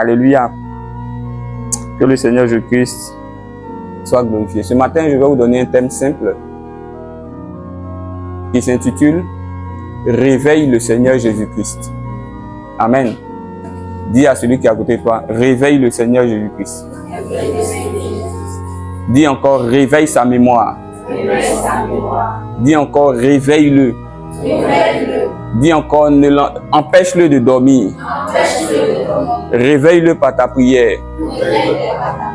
Alléluia. Que le Seigneur Jésus-Christ soit glorifié. Ce matin, je vais vous donner un thème simple qui s'intitule « Réveille le Seigneur Jésus-Christ ». Amen. Dis à celui qui est à côté de toi, « Réveille le Seigneur Jésus-Christ ». Dis encore, « Réveille sa mémoire ». Dis encore, « Réveille-le ». Dis encore, empêche-le de dormir. Réveille-le par ta prière.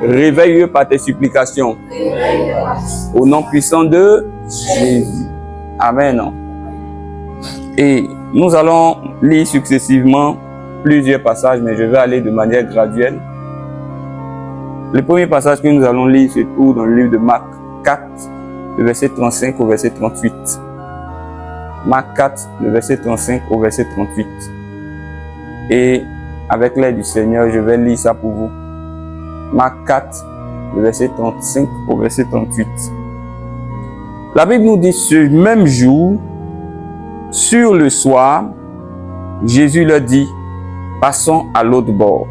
Réveille-le par tes supplications. Au nom puissant de Jésus. Amen. Et nous allons lire successivement plusieurs passages, mais je vais aller de manière graduelle. Le premier passage que nous allons lire se trouve dans le livre de Marc 4, le verset 35 au verset 38. Marc 4, le verset 35 au verset 38. Et avec l'aide du Seigneur, je vais lire ça pour vous. Marc 4, le verset 35 au verset 38. La Bible nous dit, ce même jour, sur le soir, Jésus leur dit, passons à l'autre bord.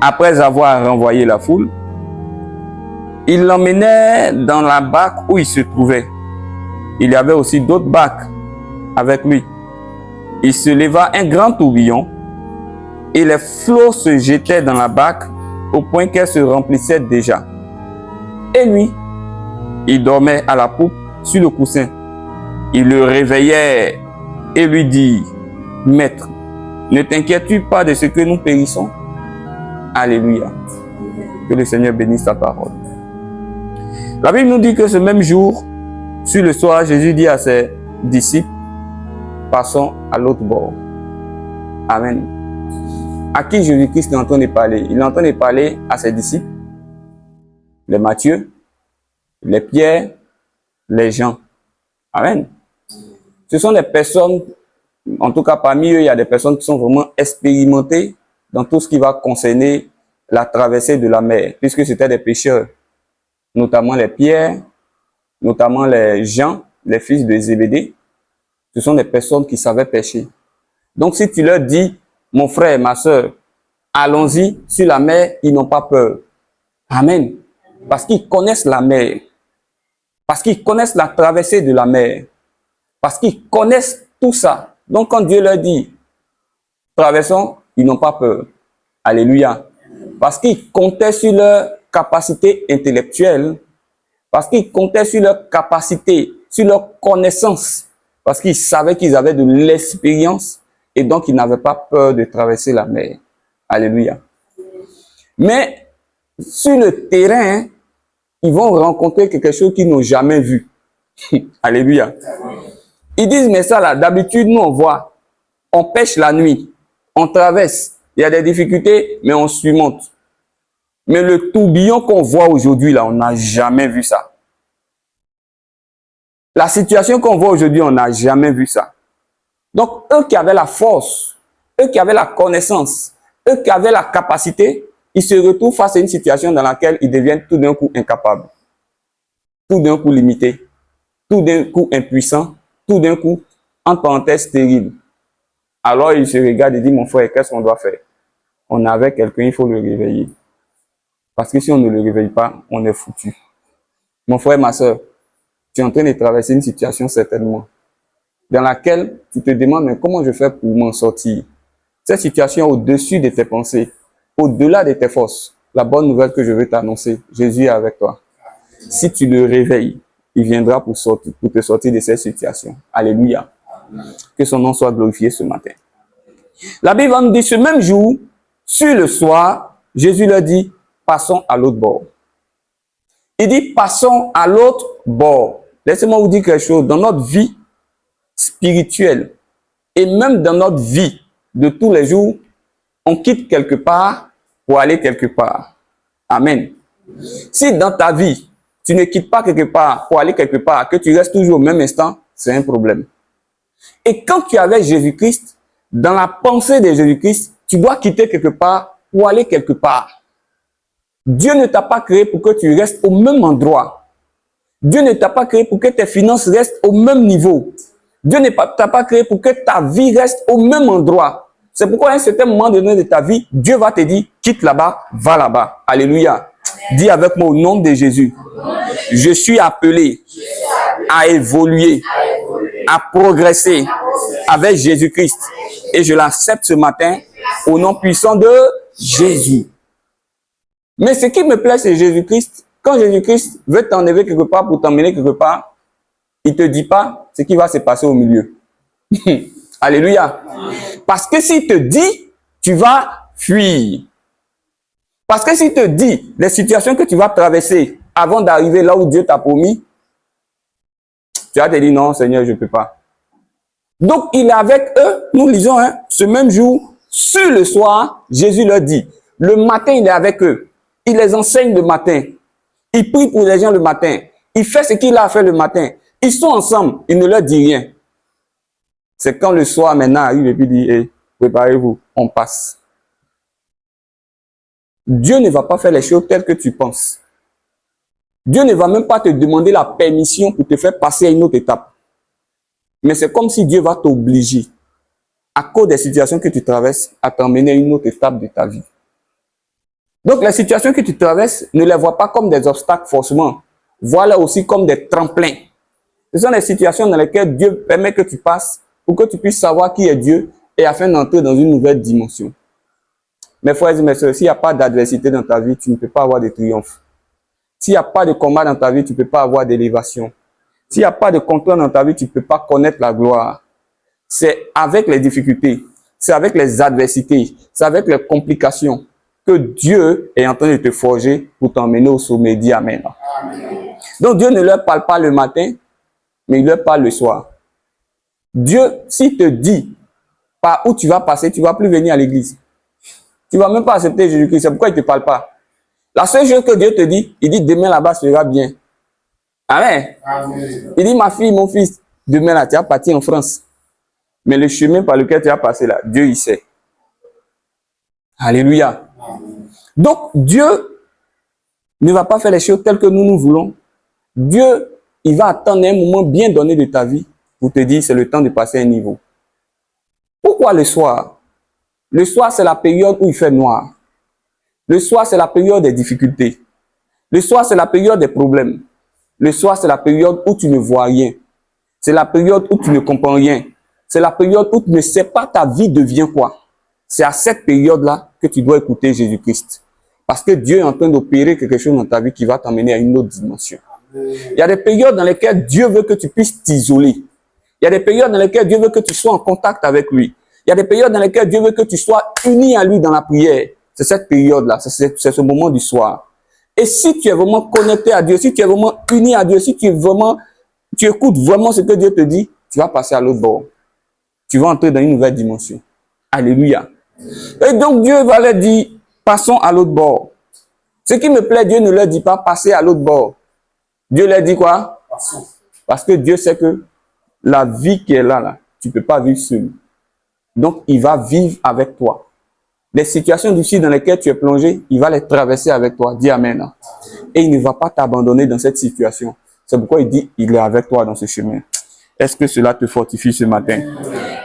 Après avoir renvoyé la foule, il l'emmenait dans la barque où il se trouvait. Il y avait aussi d'autres barques avec lui. Il se leva un grand tourbillon et les flots se jetaient dans la barque au point qu'elle se remplissait déjà. Et lui, il dormait à la poupe sur le coussin. Il le réveillait et lui dit, « Maître, ne t'inquiètes-tu pas de ce que nous périssons? » Alléluia. Que le Seigneur bénisse sa parole. La Bible nous dit que ce même jour, sur le soir, Jésus dit à ses disciples, passons à l'autre bord. Amen. À qui Jésus-Christ est en train de parler? Il est en train de parler à ses disciples, les Matthieu, les Pierre, les Jean. Amen. Ce sont des personnes, en tout cas parmi eux, il y a des personnes qui sont vraiment expérimentées dans tout ce qui va concerner la traversée de la mer, puisque c'était des pêcheurs, notamment les Pierre, notamment les Jean, les fils de Zébédée. Ce sont des personnes qui savaient pêcher. Donc si tu leur dis, mon frère, ma soeur, allons-y sur la mer, ils n'ont pas peur. Amen. Parce qu'ils connaissent la mer. Parce qu'ils connaissent la traversée de la mer. Parce qu'ils connaissent tout ça. Donc quand Dieu leur dit, traversons, ils n'ont pas peur. Alléluia. Parce qu'ils comptaient sur leur capacité intellectuelle. Parce qu'ils comptaient sur leur capacité, sur leur connaissance. Parce qu'ils savaient qu'ils avaient de l'expérience. Et donc, ils n'avaient pas peur de traverser la mer. Alléluia. Mais, sur le terrain, ils vont rencontrer quelque chose qu'ils n'ont jamais vu. Alléluia. Ils disent, mais ça là, d'habitude, nous on voit, on pêche la nuit, on traverse, il y a des difficultés, mais on surmonte. Mais le tourbillon qu'on voit aujourd'hui, là, on n'a jamais vu ça. La situation qu'on voit aujourd'hui, on n'a jamais vu ça. Donc, eux qui avaient la force, eux qui avaient la connaissance, eux qui avaient la capacité, ils se retrouvent face à une situation dans laquelle ils deviennent tout d'un coup incapables, tout d'un coup limités, tout d'un coup impuissants, tout d'un coup, en parenthèse, stériles. Alors, ils se regardent et disent, mon frère, qu'est-ce qu'on doit faire? On avait quelqu'un, il faut le réveiller. Parce que si on ne le réveille pas, on est foutu. Mon frère, ma soeur, tu es en train de traverser une situation certainement dans laquelle tu te demandes, mais comment je fais pour m'en sortir? Cette situation est au-dessus de tes pensées, au-delà de tes forces. La bonne nouvelle que je veux t'annoncer, Jésus est avec toi. Si tu le réveilles, il viendra pour te sortir de cette situation. Alléluia. Que son nom soit glorifié ce matin. La Bible nous dit, ce même jour, sur le soir, Jésus leur dit, passons à l'autre bord. Il dit, passons à l'autre bord. Laissez-moi vous dire quelque chose. Dans notre vie spirituelle et même dans notre vie de tous les jours, on quitte quelque part pour aller quelque part. Amen. Si dans ta vie, tu ne quittes pas quelque part pour aller quelque part, que tu restes toujours au même instant, c'est un problème. Et quand tu avais Jésus-Christ, dans la pensée de Jésus-Christ, tu dois quitter quelque part pour aller quelque part. Dieu ne t'a pas créé pour que tu restes au même endroit. Dieu ne t'a pas créé pour que tes finances restent au même niveau. Dieu ne t'a pas créé pour que ta vie reste au même endroit. C'est pourquoi à un certain moment donné de ta vie, Dieu va te dire, quitte là-bas, va là-bas. Alléluia. Dis avec moi au nom de Jésus. Je suis appelé à évoluer, à progresser avec Jésus-Christ. Et je l'accepte ce matin au nom puissant de Jésus. Mais ce qui me plaît, c'est Jésus-Christ. Quand Jésus-Christ veut t'enlever quelque part pour t'emmener quelque part, il ne te dit pas ce qui va se passer au milieu. Alléluia. Parce que s'il te dit, tu vas fuir. Parce que s'il te dit les situations que tu vas traverser avant d'arriver là où Dieu t'a promis, tu vas te dire non, Seigneur, je ne peux pas. Donc, il est avec eux. Nous lisons, ce même jour, sur le soir, Jésus leur dit, le matin, il est avec eux. Il les enseigne le matin. Il prie pour les gens le matin. Il fait ce qu'il a fait le matin. Ils sont ensemble. Il ne leur dit rien. C'est quand le soir maintenant arrive et puis dit, hey, préparez-vous, on passe. Dieu ne va pas faire les choses telles que tu penses. Dieu ne va même pas te demander la permission pour te faire passer à une autre étape. Mais c'est comme si Dieu va t'obliger, à cause des situations que tu traverses, à t'emmener à une autre étape de ta vie. Donc les situations que tu traverses, ne les vois pas comme des obstacles forcément. Vois-les aussi comme des tremplins. Ce sont des situations dans lesquelles Dieu permet que tu passes pour que tu puisses savoir qui est Dieu et afin d'entrer dans une nouvelle dimension. Mes frères et mes sœurs, s'il n'y a pas d'adversité dans ta vie, tu ne peux pas avoir de triomphe. S'il n'y a pas de combat dans ta vie, tu ne peux pas avoir d'élévation. S'il n'y a pas de contrôle dans ta vie, tu ne peux pas connaître la gloire. C'est avec les difficultés, c'est avec les adversités, c'est avec les complications que Dieu est en train de te forger pour t'emmener au sommet. Dis Amen. Amen. Donc Dieu ne leur parle pas le matin, mais il leur parle le soir. Dieu, s'il te dit par où tu vas passer, tu ne vas plus venir à l'église. Tu ne vas même pas accepter Jésus-Christ. C'est pourquoi il ne te parle pas. La seule chose que Dieu te dit, il dit demain là-bas sera bien. Amen. Amen. Il dit ma fille, mon fils, demain là, tu vas partir en France. Mais le chemin par lequel tu vas passer là, Dieu il sait. Alléluia. Amen. Donc Dieu ne va pas faire les choses telles que nous voulons. Dieu, il va attendre un moment bien donné de ta vie pour te dire c'est le temps de passer un niveau. Pourquoi le soir? Le soir, c'est la période où il fait noir. Le soir, c'est la période des difficultés. Le soir, c'est la période des problèmes. Le soir, c'est la période où tu ne vois rien. C'est la période où tu ne comprends rien. C'est la période où tu ne sais pas ta vie devient quoi. C'est à cette période-là que tu dois écouter Jésus-Christ. Parce que Dieu est en train d'opérer quelque chose dans ta vie qui va t'emmener à une autre dimension. Il y a des périodes dans lesquelles Dieu veut que tu puisses t'isoler. Il y a des périodes dans lesquelles Dieu veut que tu sois en contact avec lui. Il y a des périodes dans lesquelles Dieu veut que tu sois uni à lui dans la prière. C'est cette période-là, c'est ce moment du soir. Et si tu es vraiment connecté à Dieu, si tu es vraiment uni à Dieu, si tu écoutes vraiment ce que Dieu te dit, tu vas passer à l'autre bord. Tu vas entrer dans une nouvelle dimension. Alléluia. Et donc Dieu va leur dire, passons à l'autre bord. Ce qui me plaît, Dieu ne leur dit pas, passez à l'autre bord. Dieu leur dit quoi? Passons. Parce que Dieu sait que la vie qui est là, tu ne peux pas vivre seul. Donc il va vivre avec toi. Les situations difficiles dans lesquelles tu es plongé, il va les traverser avec toi. Dis Amen. Et il ne va pas t'abandonner dans cette situation. C'est pourquoi il dit, il est avec toi dans ce chemin. Est-ce que cela te fortifie ce matin?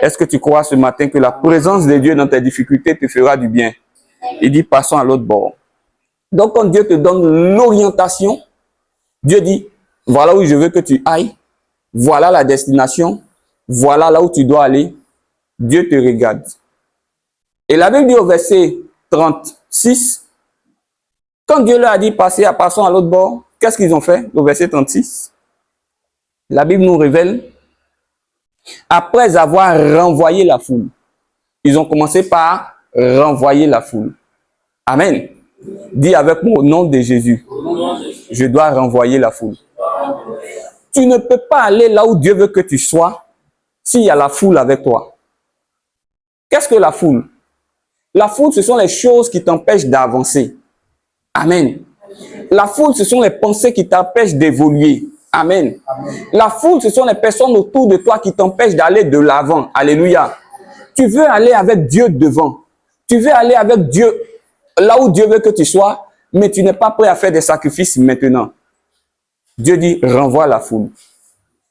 Est-ce que tu crois ce matin que la présence de Dieu dans tes difficultés te fera du bien? Il dit, passons à l'autre bord. Donc quand Dieu te donne l'orientation, Dieu dit, voilà où je veux que tu ailles. Voilà la destination. Voilà là où tu dois aller. Dieu te regarde. Et la Bible dit au verset 36, quand Dieu leur a dit passons à l'autre bord, qu'est-ce qu'ils ont fait au verset 36? La Bible nous révèle, après avoir renvoyé la foule, ils ont commencé par renvoyer la foule. Amen. Dis avec moi au nom de Jésus, je dois renvoyer la foule. Tu ne peux pas aller là où Dieu veut que tu sois s'il y a la foule avec toi. Qu'est-ce que la foule? La foule, ce sont les choses qui t'empêchent d'avancer. Amen. La foule, ce sont les pensées qui t'empêchent d'évoluer. Amen. La foule, ce sont les personnes autour de toi qui t'empêchent d'aller de l'avant. Alléluia. Tu veux aller avec Dieu devant. Tu veux aller avec Dieu là où Dieu veut que tu sois, mais tu n'es pas prêt à faire des sacrifices maintenant. Dieu dit, renvoie la foule.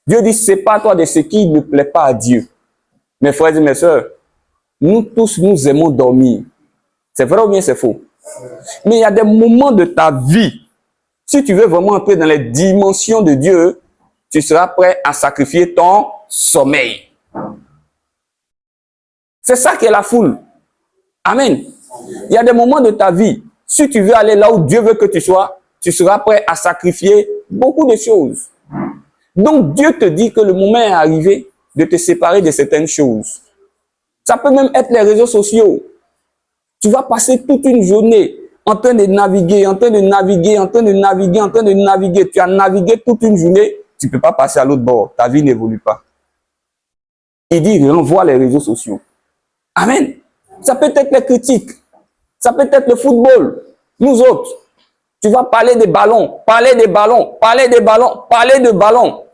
Dieu dit, sépare-toi de ce qui ne plaît pas à Dieu. Mes frères et mes sœurs, Nous tous, nous aimons dormir. C'est vrai ou bien c'est faux? Mais il y a des moments de ta vie, si tu veux vraiment entrer dans les dimensions de Dieu, tu seras prêt à sacrifier ton sommeil. C'est ça qui est la foule. Amen. Il y a des moments de ta vie, si tu veux aller là où Dieu veut que tu sois, tu seras prêt à sacrifier beaucoup de choses. Donc Dieu te dit que le moment est arrivé de te séparer de certaines choses. Ça peut même être les réseaux sociaux. Tu vas passer toute une journée en train de naviguer, en train de naviguer, en train de naviguer, en train de naviguer. Tu as navigué toute une journée, tu ne peux pas passer à l'autre bord. Ta vie n'évolue pas. Il dit, renvoie les réseaux sociaux. Amen. Ça peut être les critiques. Ça peut être le football. Nous autres, tu vas parler des ballons, parler des ballons, parler des ballons, parler de ballons.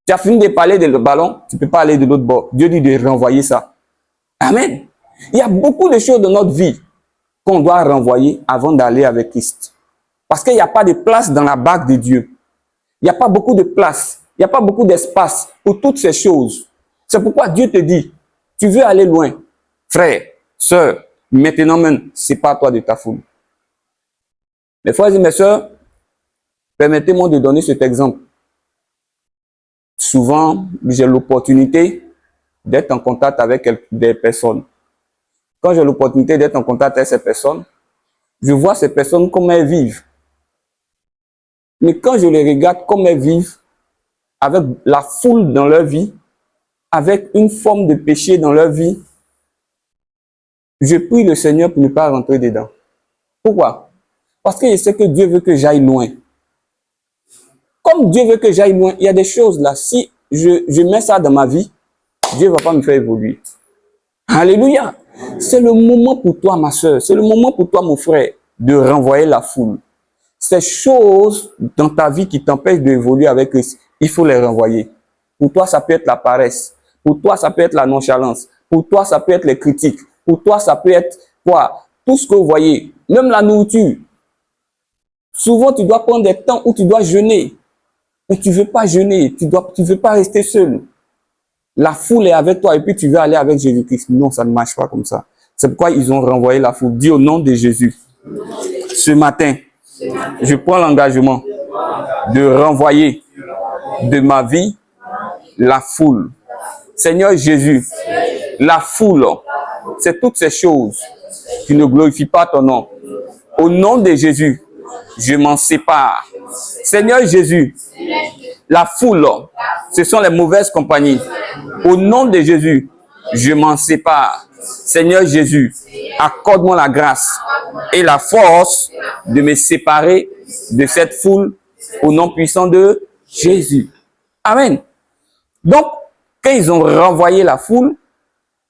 Tu as fini de parler des ballons, tu ne peux pas aller de l'autre bord. Dieu dit de renvoyer ça. Amen. Il y a beaucoup de choses dans notre vie qu'on doit renvoyer avant d'aller avec Christ. Parce qu'il n'y a pas de place dans la barque de Dieu. Il n'y a pas beaucoup de place. Il n'y a pas beaucoup d'espace pour toutes ces choses. C'est pourquoi Dieu te dit, tu veux aller loin. Frère, sœur, maintenant même, sépare-toi de ta foule. Mes frères et mes sœurs, permettez-moi de donner cet exemple. Souvent, j'ai l'opportunité d'être en contact avec des personnes. Quand j'ai l'opportunité d'être en contact avec ces personnes, je vois ces personnes comme elles vivent. Mais quand je les regarde comme elles vivent, avec la foule dans leur vie, avec une forme de péché dans leur vie, je prie le Seigneur pour ne pas rentrer dedans. Pourquoi? Parce que je sais que Dieu veut que j'aille loin. Comme Dieu veut que j'aille loin, il y a des choses là, si je mets ça dans ma vie, Dieu ne va pas me faire évoluer. Alléluia. C'est le moment pour toi, ma soeur, c'est le moment pour toi, mon frère, de renvoyer la foule. Ces choses dans ta vie qui t'empêchent d'évoluer avec Christ, il faut les renvoyer. Pour toi, ça peut être la paresse. Pour toi, ça peut être la nonchalance. Pour toi, ça peut être les critiques. Pour toi, ça peut être quoi? Tout ce que vous voyez, même la nourriture. Souvent, tu dois prendre des temps où tu dois jeûner. Mais tu ne veux pas jeûner, tu ne veux pas rester seul. La foule est avec toi et puis tu veux aller avec Jésus-Christ. Non, ça ne marche pas comme ça. C'est pourquoi ils ont renvoyé la foule. Dis au nom de Jésus. Ce matin, je prends l'engagement de renvoyer de ma vie la foule. Seigneur Jésus, la foule, c'est toutes ces choses qui ne glorifient pas ton nom. Au nom de Jésus, je m'en sépare. Seigneur Jésus, la foule, ce sont les mauvaises compagnies. Au nom de Jésus, je m'en sépare. Seigneur Jésus, accorde-moi la grâce et la force de me séparer de cette foule au nom puissant de Jésus. Amen. Donc, quand ils ont renvoyé la foule,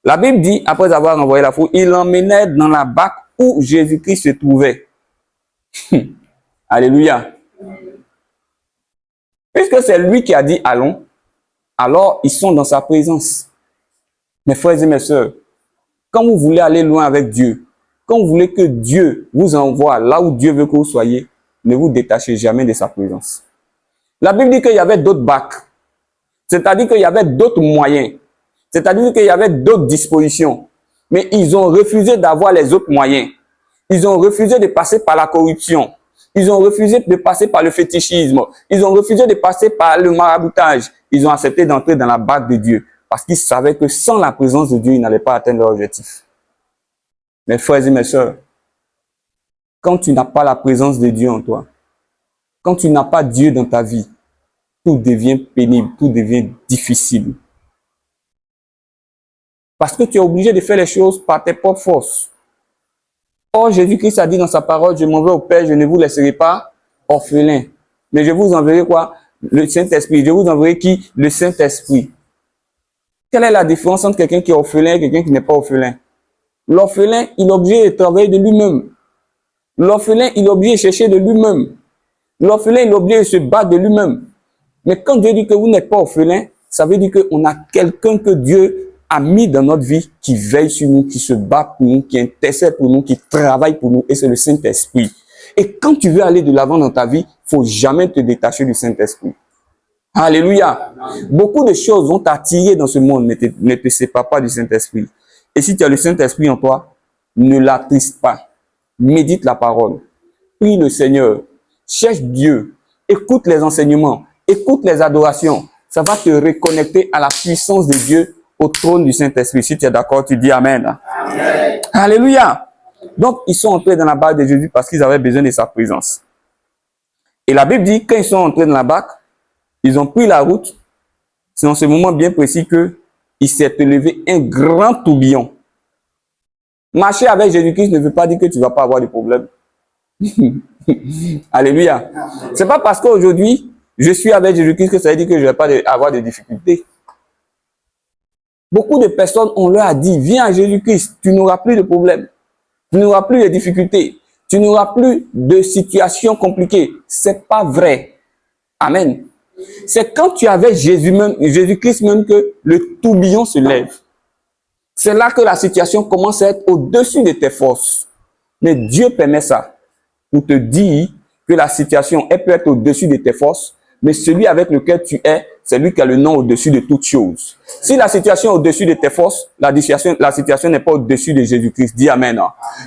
la Bible dit, après avoir renvoyé la foule, ils l'emmenaient dans la barque où Jésus-Christ se trouvait. Alléluia. Puisque c'est lui qui a dit allons, alors ils sont dans sa présence. Mes frères et mes sœurs, quand vous voulez aller loin avec Dieu, quand vous voulez que Dieu vous envoie là où Dieu veut que vous soyez, ne vous détachez jamais de sa présence. La Bible dit qu'il y avait d'autres barques. C'est-à-dire qu'il y avait d'autres moyens. C'est-à-dire qu'il y avait d'autres dispositions. Mais ils ont refusé d'avoir les autres moyens. Ils ont refusé de passer par la corruption. Ils ont refusé de passer par le fétichisme. Ils ont refusé de passer par le maraboutage. Ils ont accepté d'entrer dans la barque de Dieu. Parce qu'ils savaient que sans la présence de Dieu, ils n'allaient pas atteindre leur objectif. Mes frères et mes sœurs, quand tu n'as pas la présence de Dieu en toi, quand tu n'as pas Dieu dans ta vie, tout devient pénible, tout devient difficile. Parce que tu es obligé de faire les choses par tes propres forces. Or, Jésus-Christ a dit dans sa parole, je m'en vais au Père, je ne vous laisserai pas orphelins. Mais je vous enverrai quoi? Le Saint-Esprit. Je vous enverrai qui? Le Saint-Esprit. Quelle est la différence entre quelqu'un qui est orphelin et quelqu'un qui n'est pas orphelin? L'orphelin, il est obligé de travailler de lui-même. L'orphelin, il est obligé de chercher de lui-même. L'orphelin, il est obligé de se battre de lui-même. Mais quand Dieu dit que vous n'êtes pas orphelin, ça veut dire qu'on a quelqu'un que Dieu a mis dans notre vie qui veille sur nous, qui se bat pour nous, qui intercède pour nous, qui travaille pour nous, et c'est le Saint-Esprit. Et quand tu veux aller de l'avant dans ta vie, il ne faut jamais te détacher du Saint-Esprit. Alléluia. Beaucoup de choses vont t'attirer dans ce monde, mais ne te sépare pas du Saint-Esprit. Et si tu as le Saint-Esprit en toi, ne l'attriste pas. Médite la parole. Prie le Seigneur. Cherche Dieu. Écoute les enseignements. Écoute les adorations. Ça va te reconnecter à la puissance de Dieu, au trône du Saint-Esprit. Si tu es d'accord, tu dis Amen. Amen. Alléluia. Donc, ils sont entrés dans la barque de Jésus parce qu'ils avaient besoin de sa présence. Et la Bible dit, quand ils sont entrés dans la barque, ils ont pris la route. C'est dans ce moment bien précis que il s'est élevé un grand tourbillon. Marcher avec Jésus-Christ ne veut pas dire que tu ne vas pas avoir de problèmes. Alléluia. C'est pas parce qu'aujourd'hui, je suis avec Jésus-Christ que ça veut dire que je ne vais pas avoir de difficultés. Beaucoup de personnes, on leur a dit, viens à Jésus-Christ, tu n'auras plus de problèmes. Tu n'auras plus de difficultés. Tu n'auras plus de situations compliquées. C'est pas vrai. Amen. C'est quand tu es avec Jésus-Christ même que le tourbillon se lève. C'est là que la situation commence à être au-dessus de tes forces. Mais Dieu permet ça pour te dire que la situation, elle peut être au-dessus de tes forces, mais celui avec lequel tu es, c'est lui qui a le nom au-dessus de toutes choses. Si la situation est au-dessus de tes forces, la situation n'est pas au-dessus de Jésus-Christ. Dis Amen.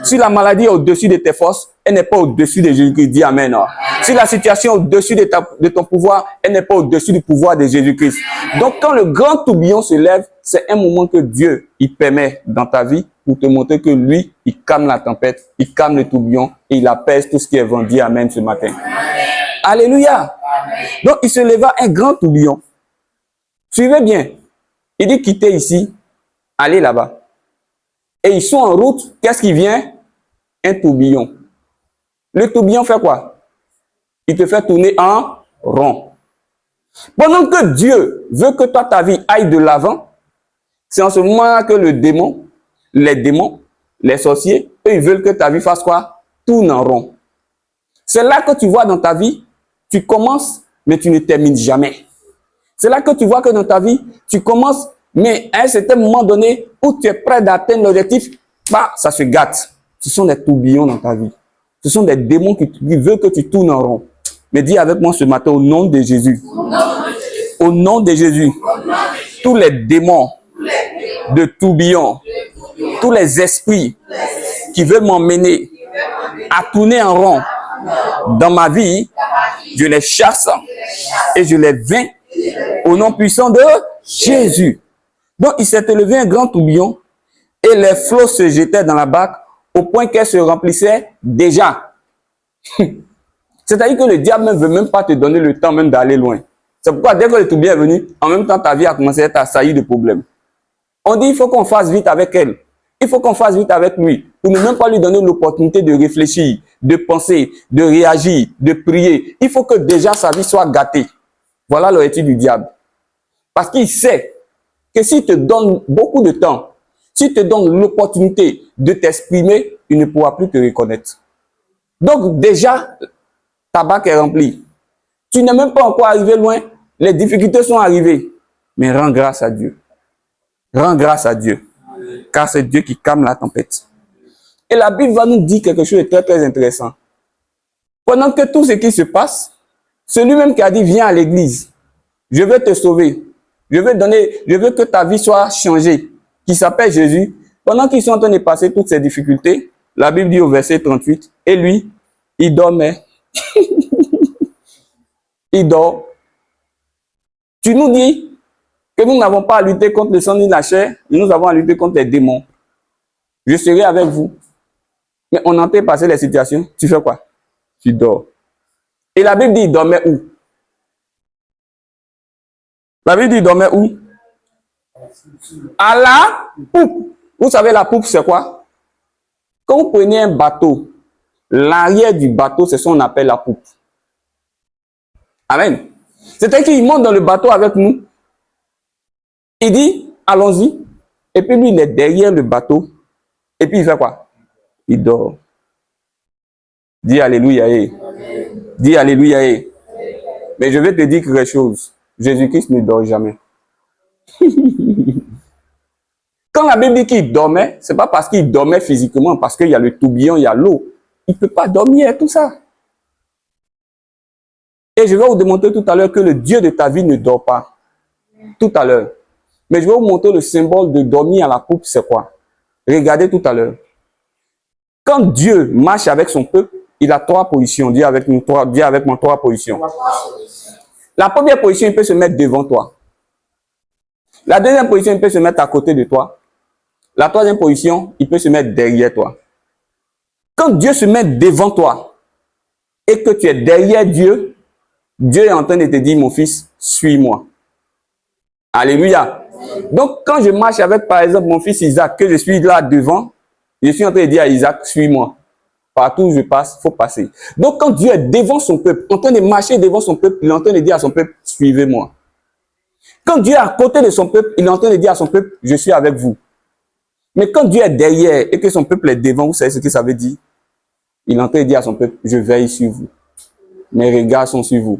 Si la maladie est au-dessus de tes forces, elle n'est pas au-dessus de Jésus-Christ. Dis Amen. Si la situation est au-dessus de ton pouvoir, elle n'est pas au-dessus du pouvoir de Jésus-Christ. Donc, quand le grand tourbillon se lève, c'est un moment que Dieu, il permet dans ta vie pour te montrer que lui, il calme la tempête, il calme le tourbillon et il apaise tout ce qui est vent. Dis Amen ce matin. Amen. Alléluia. Amen. Donc, il se leva un grand tourbillon. Suivez bien. Il dit quittez ici, allez là-bas. Et ils sont en route. Qu'est-ce qui vient? Un tourbillon. Le tourbillon fait quoi? Il te fait tourner en rond. Pendant que Dieu veut que toi, ta vie aille de l'avant, c'est en ce moment-là que les démons, les sorciers, eux, ils veulent que ta vie fasse quoi? Tourne en rond. C'est là que tu vois dans ta vie, tu commences, mais tu ne termines jamais. C'est là que tu vois que dans ta vie, tu commences, mais à un certain moment donné, où tu es prêt d'atteindre l'objectif, bah, ça se gâte. Ce sont des tourbillons dans ta vie. Ce sont des démons qui veulent que tu tournes en rond. Mais dis avec moi ce matin, au nom de Jésus. Au nom de Jésus. Tous les démons de tourbillons, tous les esprits qui veulent m'emmener à tourner en rond dans ma vie, je les chasse et je les vainc au nom puissant de Jésus. Donc, il s'est élevé un grand tourbillon et les flots se jetaient dans la barque au point qu'elle se remplissait déjà. C'est-à-dire que le diable ne veut même pas te donner le temps même d'aller loin. C'est pourquoi dès que le tourbillon est venu, en même temps, ta vie a commencé à être assaillie de problèmes. On dit il faut qu'on fasse vite avec elle. Il faut qu'on fasse vite avec lui. Pour ne même pas lui donner l'opportunité de réfléchir, de penser, de réagir, de prier. Il faut que déjà sa vie soit gâtée. Voilà l'objectif du diable. Parce qu'il sait que s'il te donne beaucoup de temps, s'il te donne l'opportunité de t'exprimer, il ne pourra plus te reconnaître. Donc déjà, ta barque est remplie. Tu n'es même pas encore arrivé loin. Les difficultés sont arrivées. Mais rends grâce à Dieu. Rends grâce à Dieu. Car c'est Dieu qui calme la tempête. Et la Bible va nous dire quelque chose de très très intéressant. Pendant que tout ce qui se passe, celui-même qui a dit viens à l'église, je veux te sauver, je veux que ta vie soit changée, qui s'appelle Jésus, pendant qu'ils sont en train de passer toutes ces difficultés, la Bible dit au verset 38, et lui, il dormait. Il dort. Tu nous dis que nous n'avons pas à lutter contre le sang ni la chair, mais nous avons à lutter contre les démons. Je serai avec vous. Mais on entend passer les situations, tu fais quoi? Tu dors. Et la Bible dit, il dormait où? La Bible dit, il dormait où? À la poupe. Vous savez, la poupe, c'est quoi? Quand vous prenez un bateau, l'arrière du bateau, c'est ce qu'on appelle la poupe. Amen. C'est-à-dire qu'il monte dans le bateau avec nous. Il dit, allons-y. Et puis lui, il est derrière le bateau. Et puis il fait quoi? Il dort. Dis Alléluia. Dis Alléluia. Mais je vais te dire quelque chose. Jésus-Christ ne dort jamais. Quand la Bible dit qu'il dormait, ce n'est pas parce qu'il dormait physiquement, parce qu'il y a le tourbillon, il y a l'eau. Il ne peut pas dormir, tout ça. Et je vais vous démontrer tout à l'heure que le Dieu de ta vie ne dort pas. Tout à l'heure. Mais je vais vous montrer le symbole de dormir à la poupe, c'est quoi? Regardez tout à l'heure. Quand Dieu marche avec son peuple, il a trois positions. Dis avec moi trois positions. La première position, il peut se mettre devant toi. La deuxième position, il peut se mettre à côté de toi. La troisième position, il peut se mettre derrière toi. Quand Dieu se met devant toi et que tu es derrière Dieu, Dieu est en train de te dire, mon fils, suis-moi. Alléluia. Donc, quand je marche avec, par exemple, mon fils Isaac, que je suis là devant, je suis en train de dire à Isaac, suis-moi. Partout où je passe, il faut passer. Donc, quand Dieu est devant son peuple, en train de marcher devant son peuple, il est en train de dire à son peuple, suivez-moi. Quand Dieu est à côté de son peuple, il est en train de dire à son peuple, je suis avec vous. Mais quand Dieu est derrière et que son peuple est devant, vous savez ce que ça veut dire? Il est en train de dire à son peuple, je veille sur vous. Mes regards sont sur vous.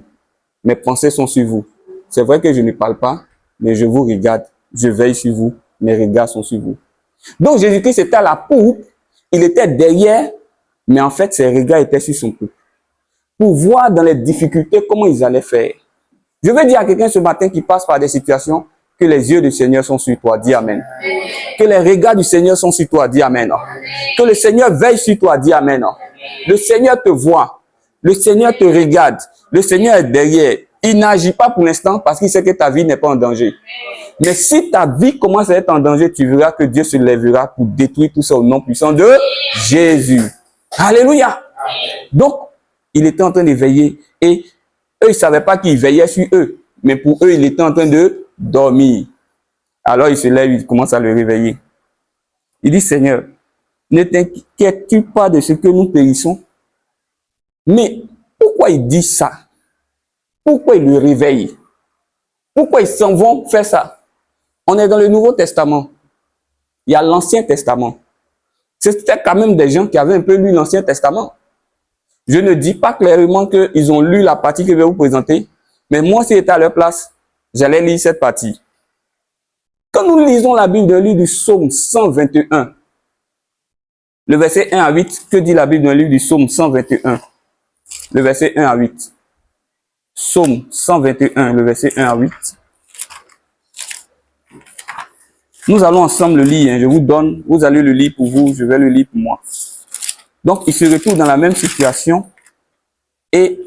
Mes pensées sont sur vous. C'est vrai que je ne parle pas, mais je vous regarde. Je veille sur vous. Mes regards sont sur vous. Donc Jésus-Christ était à la poupe. Il était derrière, mais en fait, ses regards étaient sur son peuple. Pour voir dans les difficultés comment ils allaient faire. Je veux dire à quelqu'un ce matin qui passe par des situations que les yeux du Seigneur sont sur toi. Dis Amen. Que les regards du Seigneur sont sur toi. Dis Amen. Que le Seigneur veille sur toi. Dis Amen. Le Seigneur te voit. Le Seigneur te regarde. Le Seigneur est derrière. Il n'agit pas pour l'instant parce qu'il sait que ta vie n'est pas en danger. Mais si ta vie commence à être en danger, tu verras que Dieu se lèvera pour détruire tout ça au nom puissant de Jésus. Alléluia. Donc, il était en train de veiller et eux, ils ne savaient pas qu'il veillait sur eux. Mais pour eux, il était en train de dormir. Alors, il se lève, il commence à le réveiller. Il dit, Seigneur, ne t'inquiètes-tu pas de ce que nous périssons? Mais pourquoi il dit ça? Pourquoi il le réveille? Pourquoi ils s'en vont faire ça? On est dans le Nouveau Testament. Il y a l'Ancien Testament. C'était quand même des gens qui avaient un peu lu l'Ancien Testament. Je ne dis pas clairement qu'ils ont lu la partie que je vais vous présenter, mais moi, si j'étais à leur place, j'allais lire cette partie. Quand nous lisons la Bible d'un livre du Psaume 121, le verset 1 à 8, que dit la Bible d'un livre du Psaume 121? Le verset 1 à 8. Psaume 121, le verset 1 à 8. Nous allons ensemble le lire. Je vous donne, vous allez le lire pour vous, je vais le lire pour moi. Donc, il se retrouve dans la même situation et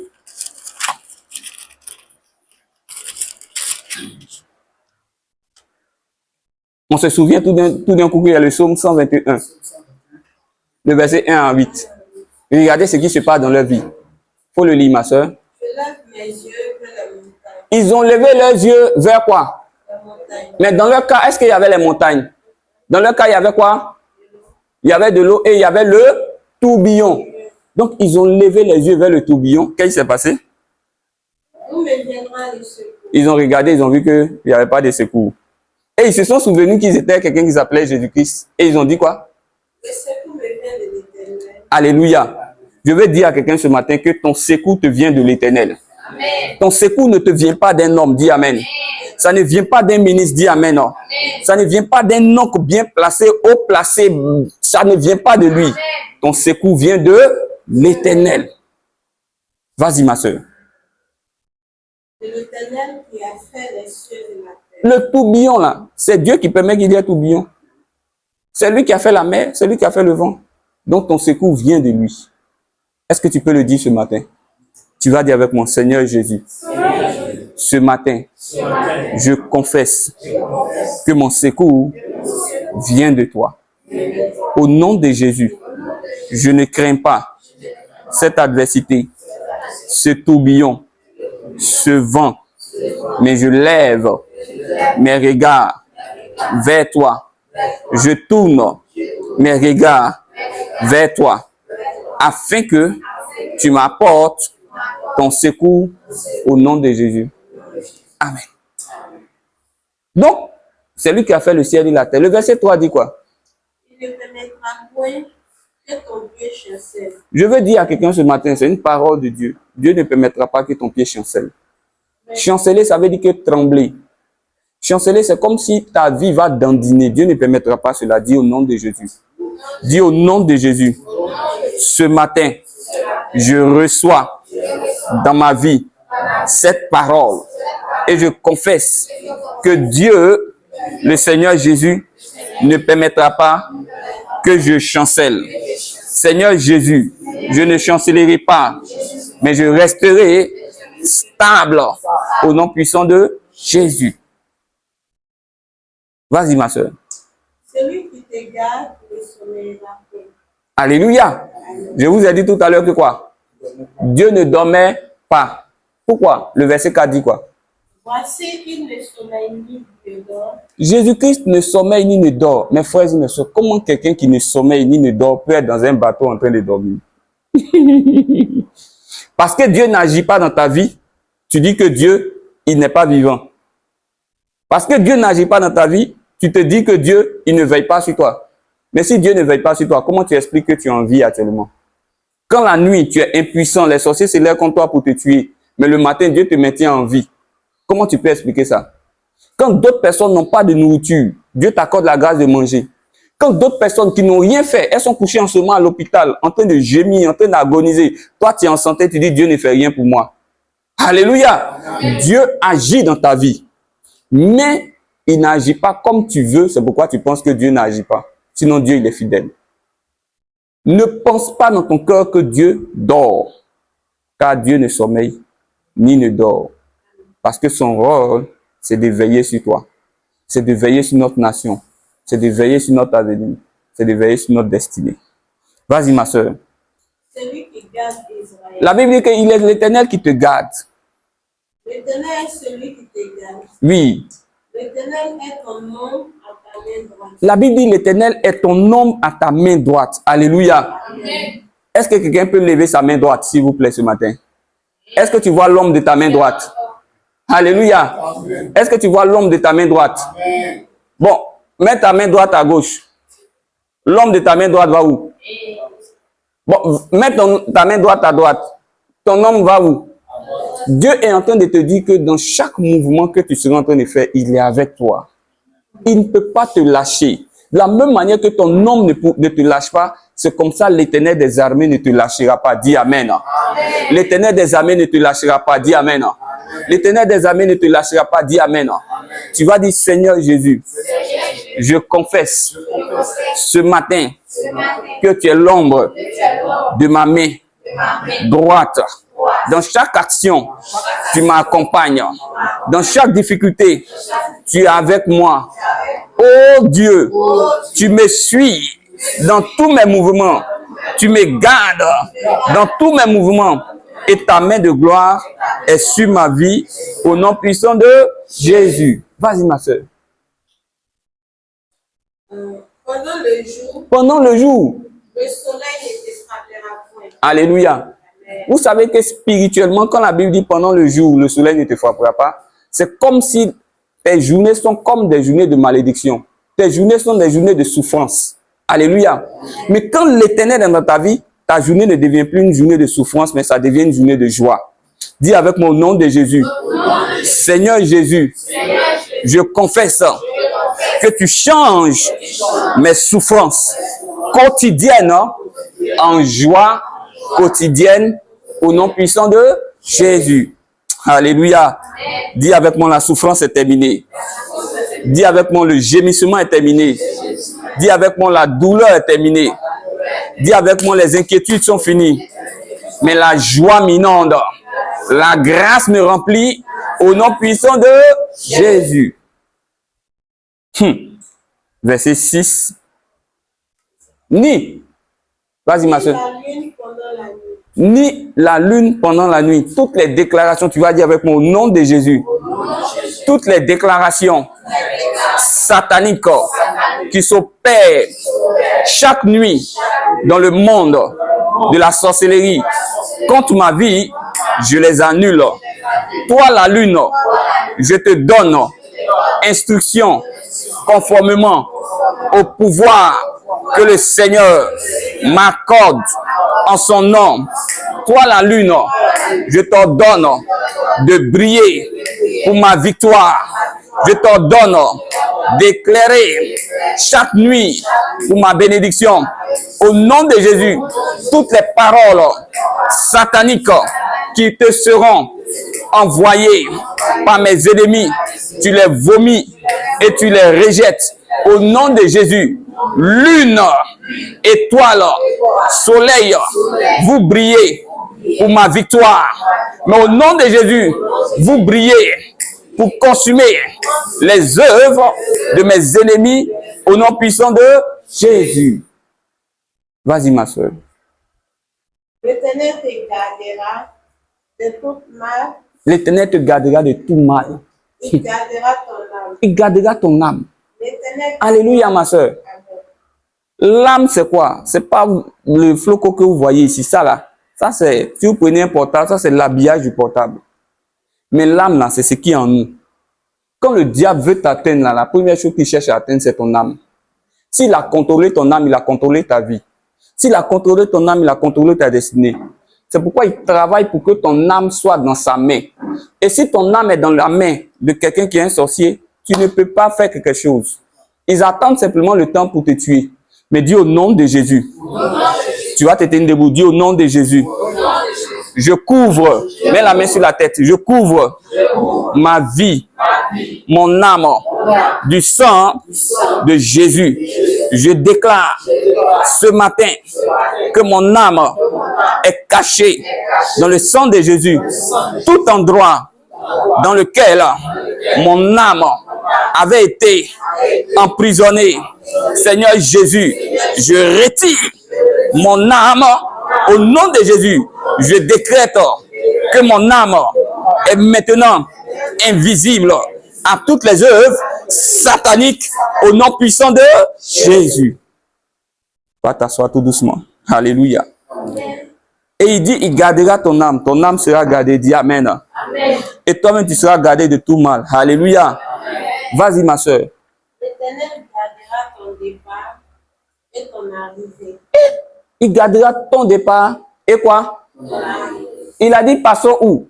on se souvient tout d'un coup qu'il y a le psaume 121, le verset 1 à 8. Et regardez ce qui se passe dans leur vie. Il faut le lire, ma soeur. Ils ont levé leurs yeux vers quoi? Mais dans leur cas, est-ce qu'il y avait les montagnes? Dans leur cas, il y avait quoi? Il y avait de l'eau et il y avait le tourbillon. Donc, ils ont levé les yeux vers le tourbillon. Qu'est-ce qui s'est passé? Ils ont regardé, ils ont vu qu'il n'y avait pas de secours. Et ils se sont souvenus qu'ils étaient quelqu'un qui s'appelait Jésus-Christ. Et ils ont dit quoi? Alléluia. Je veux dire à quelqu'un ce matin que ton secours te vient de l'Éternel. Ton secours ne te vient pas d'un homme. Dis Amen. Ça ne vient pas d'un ministre. Dis Amen. Non. Ça ne vient pas d'un oncle bien placé, haut placé. Ça ne vient pas de lui. Ton secours vient de l'Éternel. Vas-y, ma soeur. L'Éternel qui a fait les cieux et la terre. Le tourbillon, là, c'est Dieu qui permet qu'il y ait tourbillon. C'est lui qui a fait la mer, c'est lui qui a fait le vent. Donc, ton secours vient de lui. Est-ce que tu peux le dire ce matin? Tu vas dire avec moi, Seigneur Jésus, ce matin, je confesse que mon secours vient de toi. Au nom de Jésus, je ne crains pas cette adversité, ce tourbillon, ce vent, mais je lève mes regards vers toi. Je tourne mes regards vers toi, afin que tu m'apportes ton secours au nom de Jésus. Amen. Donc, c'est lui qui a fait le ciel et la terre. Le verset 3 dit quoi? Il ne permettra point que ton pied chancelle. Je veux dire à quelqu'un ce matin, c'est une parole de Dieu. Dieu ne permettra pas que ton pied chancelle. Chanceler, ça veut dire que trembler. Chanceler, c'est comme si ta vie va dandiner. Dieu ne permettra pas cela. Dis au nom de Jésus. Dis au nom de Jésus. Ce matin, je reçois dans ma vie cette parole et je confesse que Dieu, le Seigneur Jésus, ne permettra pas que je chancelle. Seigneur Jésus, je ne chancellerai pas, mais je resterai stable au nom puissant de Jésus. Vas-y, ma soeur. Celui qui te garde ne sommeillera point. Alléluia. Je vous ai dit tout à l'heure que quoi? Dieu ne dormait pas. Pourquoi? Le verset 4 dit quoi? Voici, il ne sommeille ni ne dort. Jésus-Christ ne sommeille ni ne dort. Mes frères et mes soeurs, comment quelqu'un qui ne sommeille ni ne dort peut être dans un bateau en train de dormir? Parce que Dieu n'agit pas dans ta vie, tu dis que Dieu, il n'est pas vivant. Parce que Dieu n'agit pas dans ta vie, tu te dis que Dieu, il ne veille pas sur toi. Mais si Dieu ne veille pas sur toi, comment tu expliques que tu es en vie actuellement? Quand la nuit, tu es impuissant, les sorciers s'élèvent contre toi pour te tuer, mais le matin, Dieu te maintient en vie. Comment tu peux expliquer ça? Quand d'autres personnes n'ont pas de nourriture, Dieu t'accorde la grâce de manger. Quand d'autres personnes qui n'ont rien fait, elles sont couchées en ce moment à l'hôpital, en train de gémir, en train d'agoniser. Toi, tu es en santé, tu dis Dieu ne fait rien pour moi. Alléluia. Dieu agit dans ta vie. Mais il n'agit pas comme tu veux, c'est pourquoi tu penses que Dieu n'agit pas. Sinon, Dieu, il est fidèle. Ne pense pas dans ton cœur que Dieu dort, car Dieu ne sommeille ni ne dort. Parce que son rôle, c'est de veiller sur toi. C'est de veiller sur notre nation. C'est de veiller sur notre avenir. C'est de veiller sur notre destinée. Vas-y, ma soeur. Celui qui garde Israël. La Bible dit qu'il est l'Éternel qui te garde. L'Éternel est celui qui te garde. Oui. L'Éternel est ton nom à ta main droite. La Bible dit l'Éternel est ton homme à ta main droite. Alléluia. Amen. Est-ce que quelqu'un peut lever sa main droite, s'il vous plaît, ce matin? Est-ce que tu vois l'homme de ta main droite? Alléluia. Est-ce que tu vois l'homme de ta main droite? Bon, mets ta main droite à gauche. L'homme de ta main droite va où? Bon, mets ta main droite à droite. Ton homme va où? Dieu est en train de te dire que dans chaque mouvement que tu seras en train de faire, il est avec toi. Il ne peut pas te lâcher. De la même manière que ton homme ne te lâche pas, c'est comme ça l'Éternel des armées ne te lâchera pas. Dis Amen. L'Éternel des armées ne te lâchera pas. Dis Amen. L'Éternel des armées ne te lâchera pas. Dis Amen. Tu vas dire, Seigneur Jésus, je confesse ce matin que tu es l'ombre de ma main droite. Dans chaque action, tu m'accompagnes. Dans chaque difficulté, tu es avec moi. Oh Dieu, tu me suis dans tous mes mouvements. Tu me gardes dans tous mes mouvements. Et ta main de gloire est sur ma vie au nom puissant de Jésus. Vas-y, ma soeur. Pendant le jour, Pendant le jour. le soleil ne te frappera point. Alléluia. Vous savez que spirituellement, quand la Bible dit pendant le jour, le soleil ne te frappera pas, c'est comme si tes journées sont comme des journées de malédiction. Tes journées sont des journées de souffrance. Alléluia. Mais quand l'Éternel est dans ta vie, ta journée ne devient plus une journée de souffrance, mais ça devient une journée de joie. Dis avec mon nom de Jésus. Seigneur Jésus, je confesse que tu changes mes souffrances quotidiennes en joie quotidienne au nom puissant de Jésus. Alléluia. Dis avec moi, la souffrance est terminée. Dis avec moi, le gémissement est terminé. Dis avec moi, la douleur est terminée. Dis avec moi, les inquiétudes sont finies. Mais la joie m'inonde. La grâce me remplit au nom puissant de Jésus. Verset 6. Vas-y, ma soeur. Ni la lune pendant la nuit. Toutes les déclarations, tu vas dire avec moi au nom de Jésus. Toutes les déclarations sataniques qui s'opèrent chaque nuit dans le monde de la sorcellerie contre ma vie, je les annule. Toi, la lune, je te donne instruction conformément au pouvoir que le Seigneur m'accorde en son nom. Toi, la lune, je t'ordonne de briller pour ma victoire. Je t'ordonne d'éclairer chaque nuit pour ma bénédiction. Au nom de Jésus, toutes les paroles sataniques qui te seront envoyées par mes ennemis, tu les vomis et tu les rejettes Au nom de Jésus, lune, étoile, soleil, vous brillez pour ma victoire. Mais au nom de Jésus, vous brillez pour consumer les œuvres de mes ennemis au nom puissant de Jésus. Vas-y, ma soeur. L'Éternel te gardera de toute mal. L'Éternel te gardera de tout mal. Il gardera ton âme. Il gardera ton âme. L'Éternel. Alléluia, ma soeur. L'âme, c'est quoi? C'est pas le flocon que vous voyez ici. Ça, là, ça, c'est, si vous prenez un portable, ça, c'est l'habillage du portable. Mais l'âme, là, c'est ce qui est en nous. Quand le diable veut t'atteindre, là, la première chose qu'il cherche à atteindre, c'est ton âme. S'il a contrôlé ton âme, il a contrôlé ta vie. S'il a contrôlé ton âme, il a contrôlé ta destinée. C'est pourquoi il travaille pour que ton âme soit dans sa main. Et si ton âme est dans la main de quelqu'un qui est un sorcier, tu ne peux pas faire quelque chose. Ils attendent simplement le temps pour te tuer. Mais dis au nom de Jésus. Tu vas te tenir debout. Dis au nom de Jésus. Je couvre, mets la main sur la tête, je couvre ma vie, mon âme, du sang de Jésus. Je déclare ce matin que mon âme est cachée dans le sang de Jésus. Tout endroit dans lequel mon âme avait été emprisonnée. Seigneur Jésus, je retire mon âme au nom de Jésus. Je décrète que mon âme est maintenant invisible à toutes les œuvres sataniques au nom puissant de Jésus. Va t'asseoir tout doucement. Alléluia. Et il dit, il gardera ton âme. Ton âme sera gardée. Dis Amen. Amen. Et toi-même, tu seras gardé de tout mal. Alléluia. Vas-y, ma soeur. L'Éternel gardera ton départ et ton arrivée. Il gardera ton départ et quoi? Il a dit, passons où?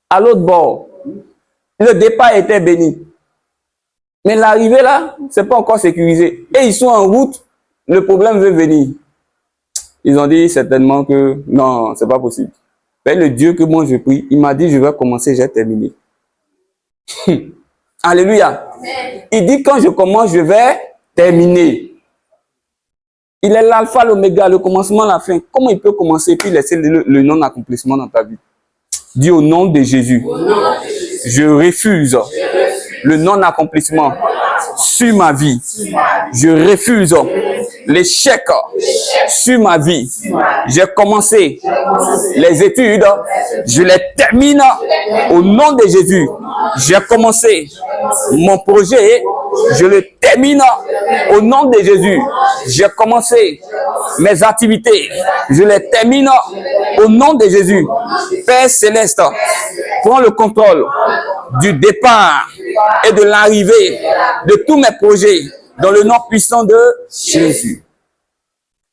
À l'autre bord. Le départ était béni. Mais l'arrivée là, c'est pas encore sécurisé. Et ils sont en route, le problème veut venir. Ils ont dit certainement que non, c'est pas possible. Mais le Dieu que moi je prie, il m'a dit, je vais commencer, j'ai terminé. Alléluia. Il dit, quand je commence, je vais terminer. Il est l'alpha, l'oméga, le commencement, la fin. Comment il peut commencer et puis laisser le non-accomplissement dans ta vie? Dis au nom de Jésus, je refuse le non-accomplissement sur ma vie. Je refuse l'échec sur ma vie. J'ai commencé les études, je les termine au nom de Jésus. J'ai commencé mon projet, je le termine au nom de Jésus. J'ai commencé mes activités, je les termine au nom de Jésus. Père Céleste, prends le contrôle du départ et de l'arrivée de tous mes projets dans le nom puissant de Jésus.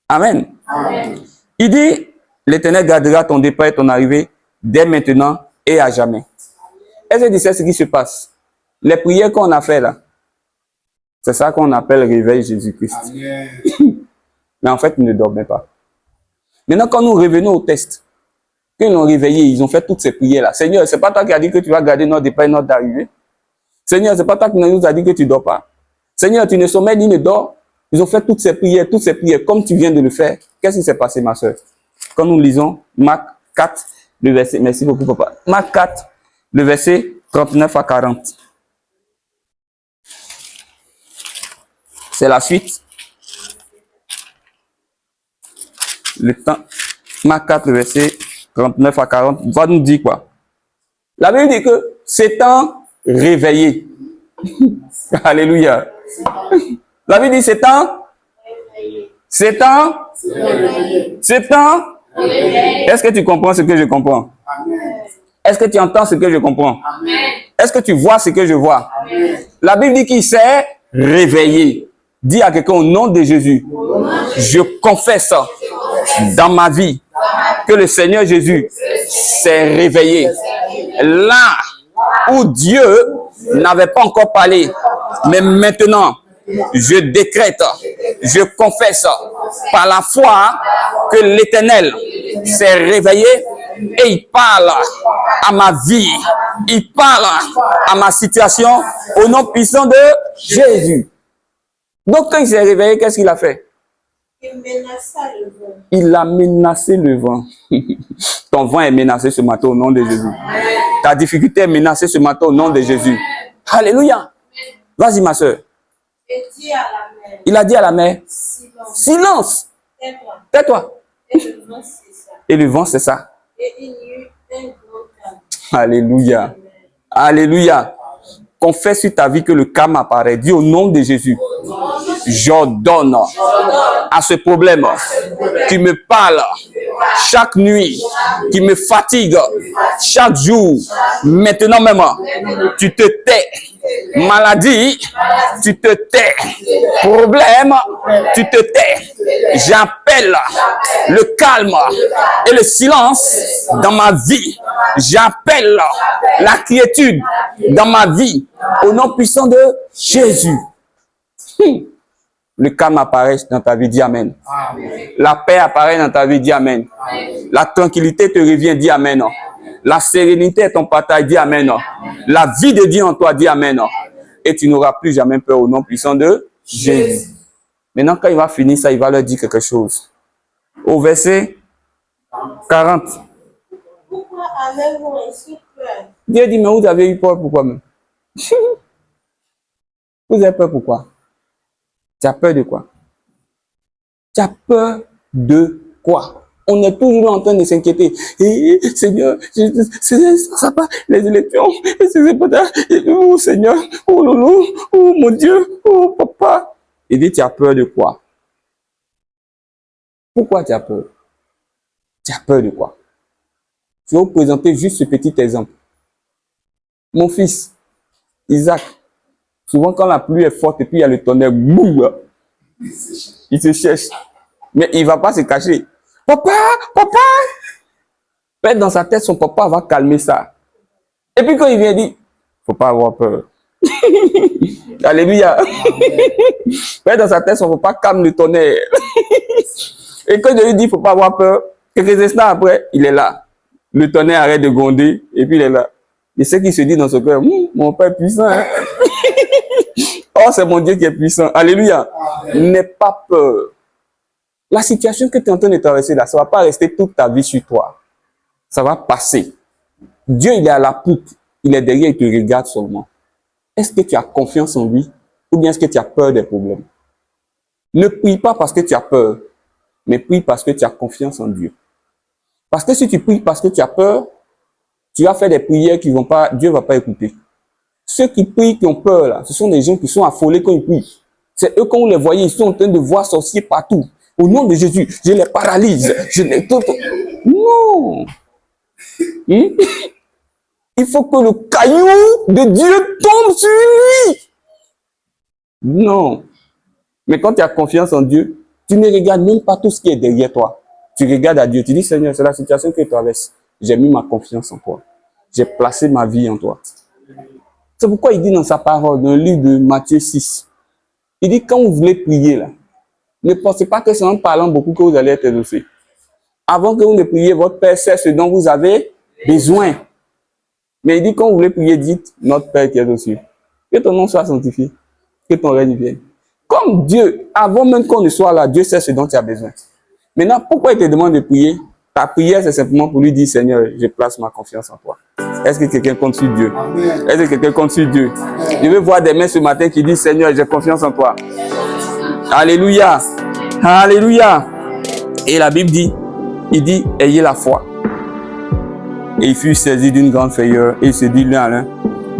Amen. Amen. Il dit, l'Éternel gardera ton départ et ton arrivée dès maintenant et à jamais. Est-ce que tu sais ce qui se passe? Les prières qu'on a fait là, c'est ça qu'on appelle réveil Jésus-Christ. Mais en fait, ils ne dormaient pas. Maintenant, quand nous revenons au test, quand ils l'ont réveillé, ils ont fait toutes ces prières-là. Seigneur, c'est pas toi qui as dit que tu vas garder notre départ et notre arrivée. Seigneur, c'est pas toi qui nous as dit que tu ne dors pas. Seigneur, tu ne sommeilles ni ne dors. Ils ont fait toutes ces prières, comme tu viens de le faire. Qu'est-ce qui s'est passé, ma soeur? Quand nous lisons Marc 4, le verset, merci beaucoup, papa. Marc 4, le verset 39 à 40. C'est la suite. Le temps. Marc 4, le verset 39 à 40, va nous dire quoi? La Bible dit que s'étant réveillé. Alléluia. La Bible dit s'étant. Est-ce que tu comprends ce que je comprends? Est-ce que tu entends ce que je comprends? Est-ce que tu vois ce que je vois? La Bible dit qu'il s'est réveillé. Dis à quelqu'un au nom de Jésus, je confesse dans ma vie que le Seigneur Jésus s'est réveillé. Là où Dieu n'avait pas encore parlé, mais maintenant, je décrète, je confesse par la foi que l'Éternel s'est réveillé et il parle à ma vie, il parle à ma situation au nom puissant de Jésus. Donc, quand il s'est réveillé, qu'est-ce qu'il a fait? Il menaça le vent. Il a menacé le vent. Ton vent est menacé ce matin au nom de Jésus. Ta difficulté est menacée ce matin au nom de Jésus. Alléluia. Vas-y, ma soeur. Et dit à la mer, Il a dit à la mer, silence, silence, tais-toi. tais-toi. Et le vent cessa. Et le vent, c'est ça. Et il y eut un grand calme. Alléluia. Alléluia. Confesse sur ta vie que le calme apparaît. Dis au nom de Jésus. J'ordonne à ce problème qui me parle chaque nuit, qui me fatigue chaque jour. Maintenant même, tu te tais. Maladie, tu te tais. Problème, tu te tais. J'appelle le calme et le silence dans ma vie. J'appelle la quiétude dans ma vie. Au nom puissant de Jésus. Le calme apparaît dans ta vie, dis Amen. La paix apparaît dans ta vie, dis Amen. La tranquillité te revient, dis Amen. La sérénité est ton partage, dis Amen. La vie de Dieu en toi, dis Amen. Et tu n'auras plus jamais peur au nom puissant de Jésus. Maintenant, quand il va finir ça, il va leur dire quelque chose. Au verset 40. Pourquoi avez-vous ainsi peur? Dieu dit, mais vous avez eu peur, pourquoi même? Vous avez peur pourquoi? Tu as peur de quoi? Tu as peur de quoi? On est toujours en train de s'inquiéter. Eh, Seigneur, ça va, les élections, oh Seigneur, oh lolo, oh mon Dieu, oh papa. Il dit, tu as peur de quoi? Pourquoi tu as peur? Tu as peur de quoi? Je vais vous présenter juste ce petit exemple. Mon fils, Isaac, souvent quand la pluie est forte et puis il y a le tonnerre, boum, il se cherche. Mais il ne va pas se cacher. Papa, papa! Peut-être dans sa tête, son papa va calmer ça. Et puis quand il vient, il dit, il ne faut pas avoir peur. Alléluia. Peut-être dans sa tête, son papa calme le tonnerre. Et quand je lui dis, il ne faut pas avoir peur, quelques instants après, il est là. Le tonnerre arrête de gronder et puis il est là. Et ce qui se dit dans son cœur, mon père est puissant. Hein? Oh, c'est mon Dieu qui est puissant. Alléluia. N'aie pas peur. La situation que tu es en train de traverser là, ça ne va pas rester toute ta vie sur toi. Ça va passer. Dieu, il est à la poupe. Il est derrière, il te regarde seulement. Est-ce que tu as confiance en lui ou bien est-ce que tu as peur des problèmes? Ne prie pas parce que tu as peur, mais prie parce que tu as confiance en Dieu. Parce que si tu pries parce que tu as peur, tu vas faire des prières qui vont pas, Dieu ne va pas écouter. Ceux qui prient, qui ont peur là, ce sont des gens qui sont affolés quand ils prient. C'est eux, quand vous les voyez, ils sont en train de voir sorciers partout. Au nom de Jésus, je les paralyse. Je les... Non. Il faut que le caillou de Dieu tombe sur lui. Non. Mais quand tu as confiance en Dieu, tu ne regardes même pas tout ce qui est derrière toi. Tu regardes à Dieu, tu dis, Seigneur, c'est la situation que tu traverses. J'ai mis ma confiance en toi. J'ai placé ma vie en toi. C'est pourquoi il dit dans sa parole, dans le livre de Matthieu 6, il dit, quand vous voulez prier là, ne pensez pas que c'est en parlant beaucoup que vous allez être exaucé. Avant que vous ne priez, votre Père sait ce dont vous avez besoin. Mais il dit, quand vous voulez prier, dites, notre Père qui est aux cieux. Que ton nom soit sanctifié. Que ton règne vienne. Comme Dieu, avant même qu'on ne soit là, Dieu sait ce dont tu as besoin. Maintenant, pourquoi il te demande de prier? Ta prière, c'est simplement pour lui dire, Seigneur, je place ma confiance en toi. Est-ce que quelqu'un compte sur Dieu? Est-ce que quelqu'un compte sur Dieu? Je veux voir des mains ce matin qui disent, Seigneur, j'ai confiance en toi. Alléluia. Alléluia. Et la Bible dit, il dit, ayez la foi. Et il fut saisi d'une grande frayeur et il se dit l'un à l'un,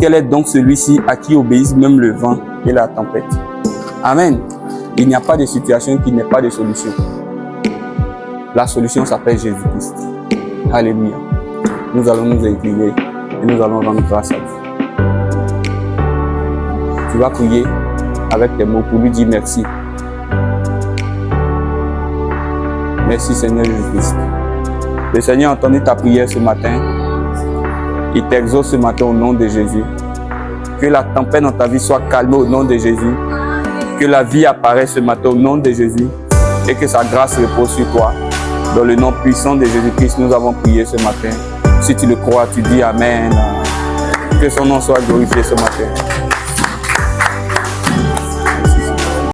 quel est donc celui-ci à qui obéissent même le vent et la tempête? Amen. Il n'y a pas de situation qui n'ait pas de solution. La solution s'appelle Jésus-Christ. Alléluia. Nous allons nous incliner et nous allons rendre grâce à Dieu. Tu vas prier avec tes mots pour lui dire merci. Merci Seigneur Jésus-Christ. Le Seigneur a entendu ta prière ce matin. Il t'exauce ce matin au nom de Jésus. Que la tempête dans ta vie soit calmée au nom de Jésus. Que la vie apparaisse ce matin au nom de Jésus. Et que sa grâce repose sur toi. Dans le nom puissant de Jésus-Christ, nous avons prié ce matin. Si tu le crois, tu dis Amen. Que son nom soit glorifié ce matin.